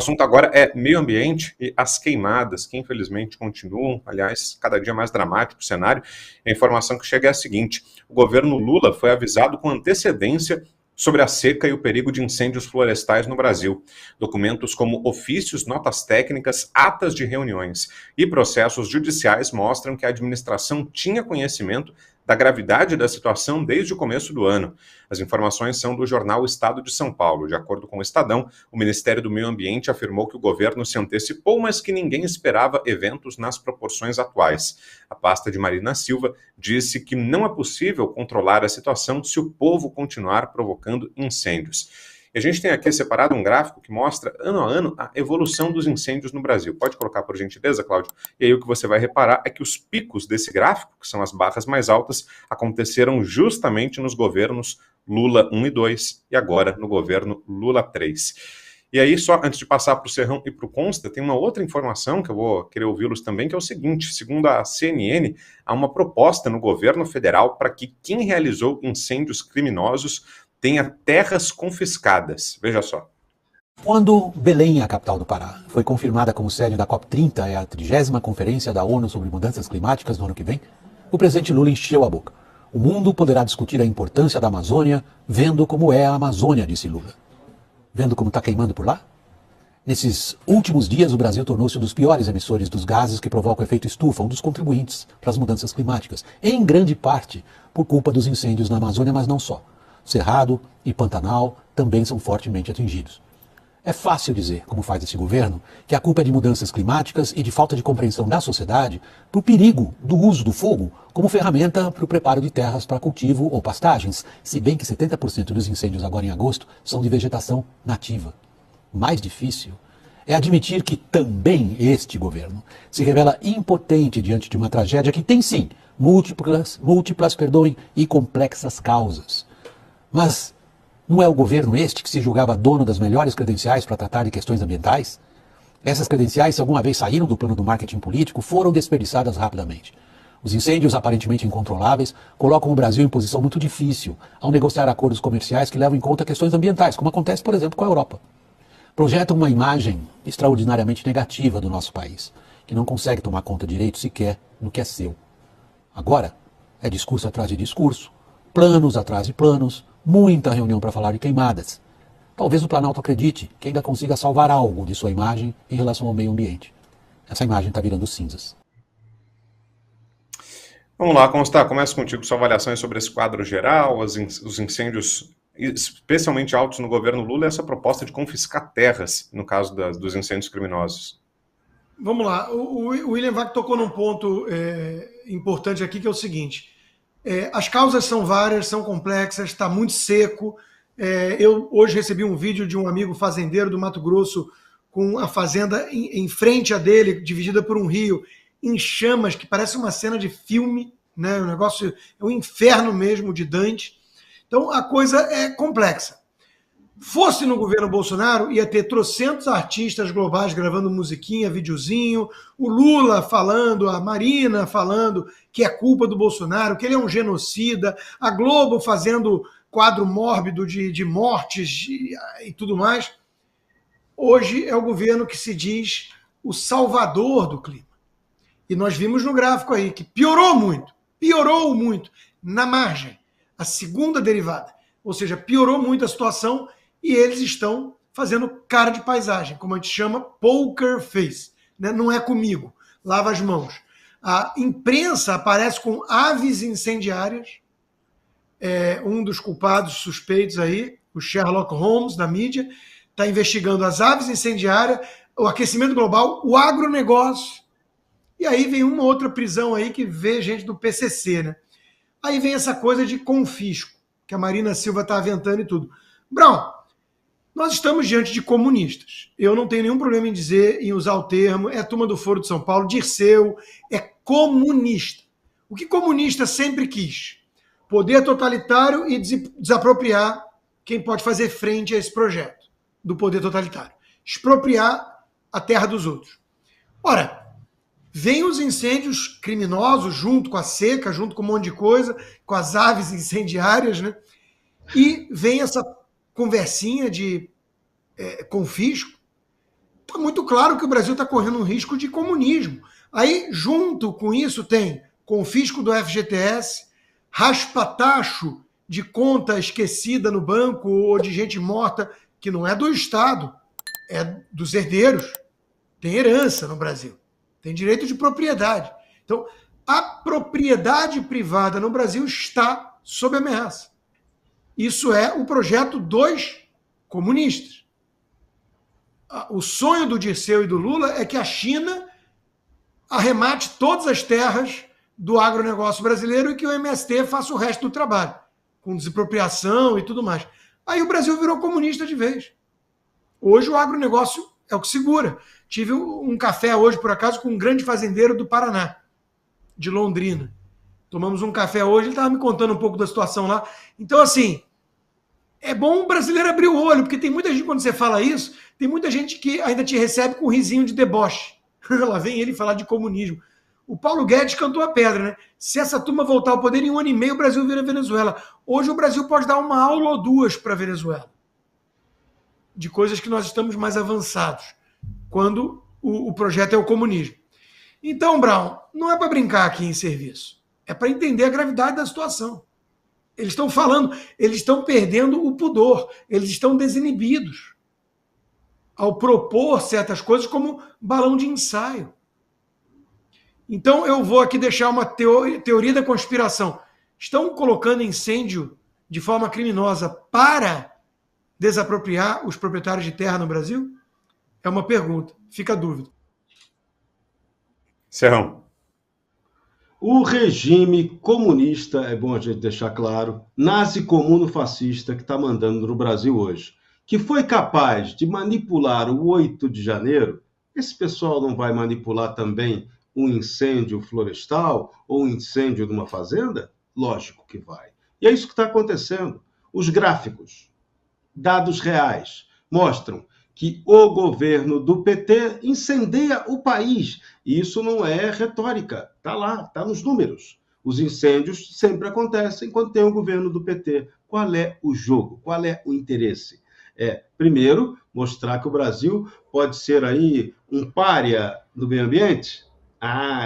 assunto agora é meio ambiente e as queimadas, que infelizmente continuam, aliás, cada dia mais dramático o cenário. A informação que chega é a seguinte: o governo Lula foi avisado com antecedência sobre a seca e o perigo de incêndios florestais no Brasil. Documentos como ofícios, notas técnicas, atas de reuniões e processos judiciais mostram que a administração tinha conhecimento da gravidade da situação desde o começo do ano. As informações são do jornal Estado de São Paulo. De acordo com o Estadão, o Ministério do Meio Ambiente afirmou que o governo se antecipou, mas que ninguém esperava eventos nas proporções atuais. A pasta de Marina Silva disse que não é possível controlar a situação se o povo continuar provocando incêndios. E a gente tem aqui separado um gráfico que mostra, ano a ano, a evolução dos incêndios no Brasil. Pode colocar, por gentileza, Cláudio? E aí o que você vai reparar é que os picos desse gráfico, que são as barras mais altas, aconteceram justamente nos governos Lula 1 e 2 e agora no governo Lula 3. E aí, só antes de passar para o Serrão e para o Consta, tem uma outra informação que eu vou querer ouvi-los também, que é o seguinte: segundo a CNN, há uma proposta no governo federal para que quem realizou incêndios criminosos tenha terras confiscadas. Veja só. Quando Belém, a capital do Pará, foi confirmada como sede da COP30, a 30ª Conferência da ONU sobre Mudanças Climáticas no ano que vem, o presidente Lula encheu a boca. O mundo poderá discutir a importância da Amazônia vendo como é a Amazônia, disse Lula. Vendo como está queimando por lá? Nesses últimos dias, o Brasil tornou-se um dos piores emissores dos gases que provocam o efeito estufa, um dos contribuintes para as mudanças climáticas, em grande parte por culpa dos incêndios na Amazônia, mas não só. Cerrado e Pantanal também são fortemente atingidos. É fácil dizer, como faz esse governo, que a culpa é de mudanças climáticas e de falta de compreensão da sociedade para o perigo do uso do fogo como ferramenta para o preparo de terras para cultivo ou pastagens, se bem que 70% dos incêndios agora em agosto são de vegetação nativa. Mais difícil é admitir que também este governo se revela impotente diante de uma tragédia que tem sim múltiplas e complexas causas. Mas não é o governo este que se julgava dono das melhores credenciais para tratar de questões ambientais? Essas credenciais, se alguma vez saíram do plano do marketing político, foram desperdiçadas rapidamente. Os incêndios aparentemente incontroláveis colocam o Brasil em posição muito difícil ao negociar acordos comerciais que levam em conta questões ambientais, como acontece, por exemplo, com a Europa. Projetam uma imagem extraordinariamente negativa do nosso país, que não consegue tomar conta direito sequer no que é seu. Agora, é discurso atrás de discurso, planos atrás de planos, muita reunião para falar de queimadas. Talvez o Planalto acredite que ainda consiga salvar algo de sua imagem em relação ao meio ambiente. Essa imagem está virando cinzas. Vamos lá, Constar, começo contigo sua avaliação sobre esse quadro geral, os incêndios especialmente altos no governo Lula e essa proposta de confiscar terras, no caso dos incêndios criminosos. Vamos lá, o William Vac tocou num ponto importante aqui, que é o seguinte: as causas são várias, são complexas, está muito seco. Eu hoje recebi um vídeo de um amigo fazendeiro do Mato Grosso com a fazenda em frente a dele, dividida por um rio, em chamas, que parece uma cena de filme, né? O negócio é um inferno mesmo de Dante. Então a coisa é complexa. Fosse no governo Bolsonaro, ia ter trocentos artistas globais gravando musiquinha, videozinho, o Lula falando, a Marina falando que é culpa do Bolsonaro, que ele é um genocida, a Globo fazendo quadro mórbido de mortes e tudo mais. Hoje é o governo que se diz o salvador do clima. E nós vimos no gráfico aí que piorou muito, na margem, a segunda derivada. Ou seja, piorou muito a situação e eles estão fazendo cara de paisagem, como a gente chama, poker face. Né? Não é comigo, lava as mãos. A imprensa aparece com aves incendiárias, um dos culpados suspeitos aí, o Sherlock Holmes da mídia, está investigando as aves incendiárias, o aquecimento global, o agronegócio. E aí vem uma outra prisão aí que vê gente do PCC, né? Aí vem essa coisa de confisco, que a Marina Silva está aventando e tudo. Brown, nós estamos diante de comunistas. Eu não tenho nenhum problema em dizer, em usar o termo, é a turma do Foro de São Paulo, Dirceu, é comunista. O que comunista sempre quis? Poder totalitário e desapropriar quem pode fazer frente a esse projeto do poder totalitário. Expropriar a terra dos outros. Ora, vem os incêndios criminosos junto com a seca, junto com um monte de coisa, com as aves incendiárias, né? E vem essa conversinha de confisco. está muito claro que o Brasil está correndo um risco de comunismo. Aí, junto com isso, tem confisco do FGTS, raspatacho de conta esquecida no banco ou de gente morta, que não é do Estado, é dos herdeiros. Tem herança no Brasil, tem direito de propriedade. Então, a propriedade privada no Brasil está sob ameaça. Isso é o projeto dos comunistas. O sonho do Dirceu e do Lula é que a China arremate todas as terras do agronegócio brasileiro e que o MST faça o resto do trabalho, com desapropriação e tudo mais. Aí o Brasil virou comunista de vez. Hoje o agronegócio é o que segura. Tive um café hoje, por acaso, com um grande fazendeiro do Paraná, de Londrina. Tomamos um café hoje, ele estava me contando um pouco da situação lá. Então, assim, é bom o brasileiro abrir o olho, porque tem muita gente, quando você fala isso, tem muita gente que ainda te recebe com um risinho de deboche. Lá vem ele falar de comunismo. O Paulo Guedes cantou a pedra, né? Se essa turma voltar ao poder, em 1 ano e meio o Brasil vira Venezuela. Hoje o Brasil pode dar uma aula ou duas para a Venezuela, de coisas que nós estamos mais avançados, quando o projeto é o comunismo. Então, Brown, não é para brincar aqui em serviço. É para entender a gravidade da situação. Eles estão falando, eles estão perdendo o pudor, eles estão desinibidos ao propor certas coisas como balão de ensaio. Então, eu vou aqui deixar uma teoria da conspiração. Estão colocando incêndio de forma criminosa para desapropriar os proprietários de terra no Brasil? É uma pergunta, fica a dúvida. Serrão. O regime comunista, é bom a gente deixar claro, nazi-comuno-fascista que está mandando no Brasil hoje, que foi capaz de manipular o 8 de janeiro, esse pessoal não vai manipular também um incêndio florestal ou um incêndio numa fazenda? Lógico que vai. E é isso que está acontecendo. Os gráficos, dados reais, mostram que o governo do PT incendeia o país. E isso não é retórica, está lá, está nos números. Os incêndios sempre acontecem quando tem o governo do PT. Qual é o jogo? Qual é o interesse? Primeiro, mostrar que o Brasil pode ser aí um pária do meio ambiente.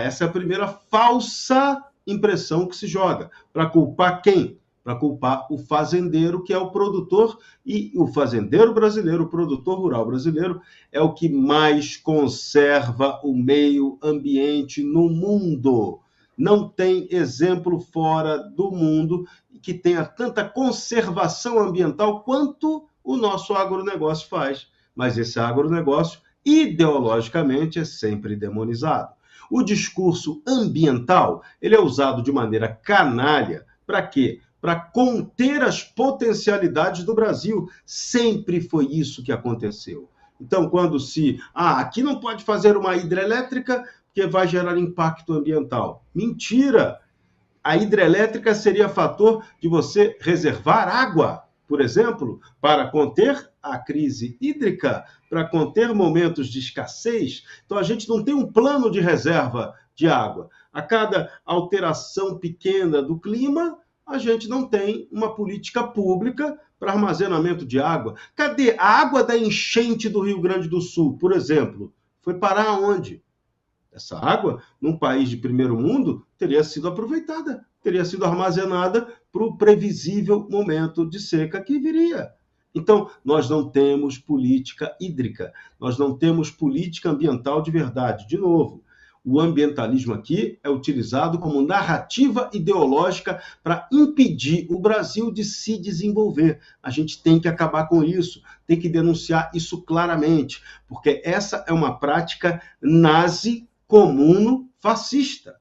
Essa é a primeira falsa impressão que se joga. Para culpar quem? Para culpar o fazendeiro, que é o produtor, e o fazendeiro brasileiro, o produtor rural brasileiro, é o que mais conserva o meio ambiente no mundo. Não tem exemplo fora do mundo que tenha tanta conservação ambiental quanto o nosso agronegócio faz. Mas esse agronegócio, ideologicamente, é sempre demonizado. O discurso ambiental, ele é usado de maneira canalha. Para quê? Para conter as potencialidades do Brasil. Sempre foi isso que aconteceu. Então, quando aqui não pode fazer uma hidrelétrica porque vai gerar impacto ambiental. Mentira! A hidrelétrica seria fator de você reservar água, por exemplo, para conter a crise hídrica, para conter momentos de escassez. Então, a gente não tem um plano de reserva de água. A cada alteração pequena do clima, a gente não tem uma política pública para armazenamento de água. Cadê a água da enchente do Rio Grande do Sul, por exemplo? Foi parar aonde? Essa água, num país de primeiro mundo, teria sido aproveitada, teria sido armazenada para o previsível momento de seca que viria. Então, nós não temos política hídrica, nós não temos política ambiental de verdade. De novo, o ambientalismo aqui é utilizado como narrativa ideológica para impedir o Brasil de se desenvolver. A gente tem que acabar com isso, tem que denunciar isso claramente, porque essa é uma prática nazi-comuno-fascista.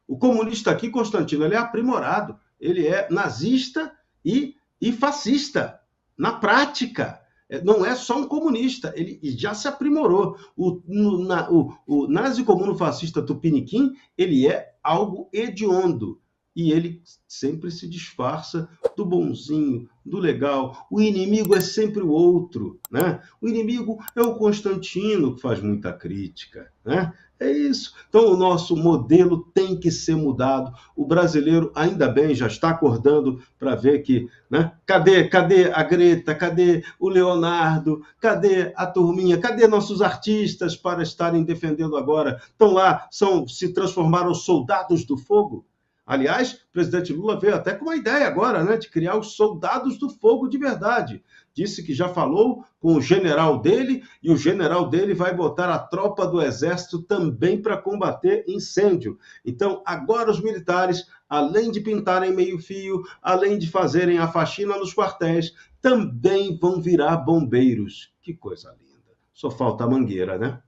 O comunista aqui, Constantino, ele é aprimorado, ele é nazista e fascista, na prática. Não é só um comunista, ele já se aprimorou. O nazi-comuno-fascista tupiniquim, ele é algo hediondo. E ele sempre se disfarça do bonzinho, do legal. O inimigo é sempre o outro, né? O inimigo é o Constantino, que faz muita crítica, né? É isso. Então, o nosso modelo tem que ser mudado. O brasileiro, ainda bem, já está acordando para ver que, né? Cadê a Greta? Cadê o Leonardo? Cadê a turminha? Cadê nossos artistas para estarem defendendo agora? Estão lá, se transformaram soldados do fogo? Aliás, o presidente Lula veio até com uma ideia agora, né, de criar os soldados do fogo de verdade. Disse que já falou com o general dele, e o general dele vai botar a tropa do exército também para combater incêndio. Então, agora os militares, além de pintarem meio-fio, além de fazerem a faxina nos quartéis, também vão virar bombeiros. Que coisa linda. Só falta a mangueira, né?